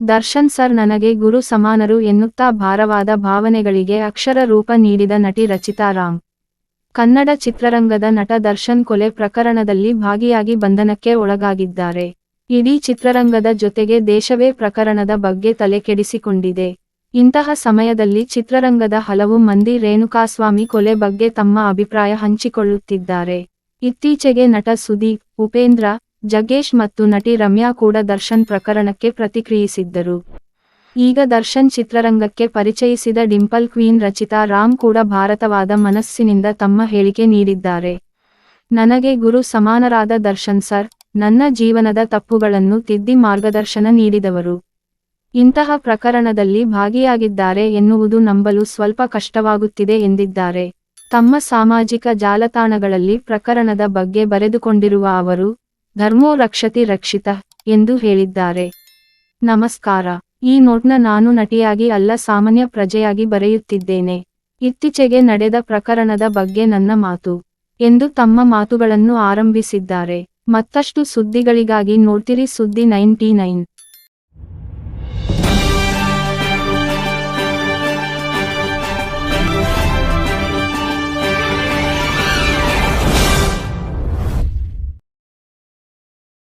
Darshan sir ನನಗೆ ಗುರು ಸಮಾನರು ಎನ್ನುತ್ತಾ ಭಾರವಾದ ಭಾವನೆಗಳಿಗೆ ಅಕ್ಷರ ರೂಪ ನೀಡಿದ ನಟಿ ರಚಿತಾ ರಾಮ್. ಕನ್ನಡ ಚಿತ್ರರಂಗದ ನಟ ದರ್ಶನ್ ಕೊಲೆ ಪ್ರಕರಣದಲ್ಲಿ ಭಾಗಿಯಾಗಿ ಬಂಧನಕ್ಕೆ ಒಳಗಾಗಿದ್ದಾರೆ. ಇಡೀ ಚಿತ್ರರಂಗದ ಜೊತೆಗೆ ದೇಶವೇ ಪ್ರಕರಣದ ಬಗ್ಗೆ ತಲೆಕೆಡಿಸಿಕೊಂಡಿದೆ. ಇಂತಹ ಸಮಯದಲ್ಲಿ ಚಿತ್ರರಂಗದ ಹಲವು ಮಂದಿ ರೇಣುಕಾಸ್ವಾಮಿ ಕೊಲೆ ಬಗ್ಗೆ ತಮ್ಮ ಅಭಿಪ್ರಾಯ ಹಂಚಿಕೊಳ್ಳುತ್ತಿದ್ದಾರೆ. ಇತ್ತೀಚೆಗೆ ನಟ ಸುದೀಪ್, ಉಪೇಂದ್ರ, ಜಗ್ಗೇಶ್ ಮತ್ತು ನಟಿ ರಮ್ಯಾ ಕೂಡ ದರ್ಶನ್ ಪ್ರಕರಣಕ್ಕೆ ಪ್ರತಿಕ್ರಿಯಿಸಿದ್ದರು. ಈಗ ದರ್ಶನ್ ಚಿತ್ರರಂಗಕ್ಕೆ ಪರಿಚಯಿಸಿದ ಡಿಂಪಲ್ ಕ್ವೀನ್ ರಚಿತಾ ರಾಮ್ ಕೂಡ ಭಾರತವಾದ ಮನಸ್ಸಿನಿಂದ ತಮ್ಮ ಹೇಳಿಕೆ ನೀಡಿದ್ದಾರೆ. ನನಗೆ ಗುರು ಸಮಾನರಾದ ದರ್ಶನ್ ಸರ್, ನನ್ನ ಜೀವನದ ತಪ್ಪುಗಳನ್ನು ತಿದ್ದಿ ಮಾರ್ಗದರ್ಶನ ನೀಡಿದವರು. ಇಂತಹ ಪ್ರಕರಣದಲ್ಲಿ ಭಾಗಿಯಾಗಿದ್ದಾರೆ ಎನ್ನುವುದು ನಂಬಲು ಸ್ವಲ್ಪ ಕಷ್ಟವಾಗುತ್ತಿದೆ ಎಂದಿದ್ದಾರೆ. ತಮ್ಮ ಸಾಮಾಜಿಕ ಜಾಲತಾಣಗಳಲ್ಲಿ ಪ್ರಕರಣದ ಬಗ್ಗೆ ಬರೆದುಕೊಂಡಿರುವ ಅವರು, ಧರ್ಮೋ ರಕ್ಷತಿ ರಕ್ಷಿತಃ ಎಂದು ಹೇಳಿದ್ದಾರೆ. ನಮಸ್ಕಾರ. ಈ ನೋಟ್ನ ನಾನು ನಟಿಯಾಗಿ ಅಲ್ಲ ಸಾಮಾನ್ಯ ಪ್ರಜೆಯಾಗಿ ಬರೆಯುತ್ತಿದ್ದೇನೆ. ಇತ್ತೀಚೆಗೆ ನಡೆದ ಪ್ರಕರಣದ ಬಗ್ಗೆ ನನ್ನ ಮಾತು ಎಂದು ತಮ್ಮ ಮಾತುಗಳನ್ನು ಆರಂಭಿಸಿದ್ದಾರೆ. ಮತ್ತಷ್ಟು ಸುದ್ದಿಗಳಿಗಾಗಿ ನೋಡ್ತಿರಿ ಸುದ್ದಿ 99.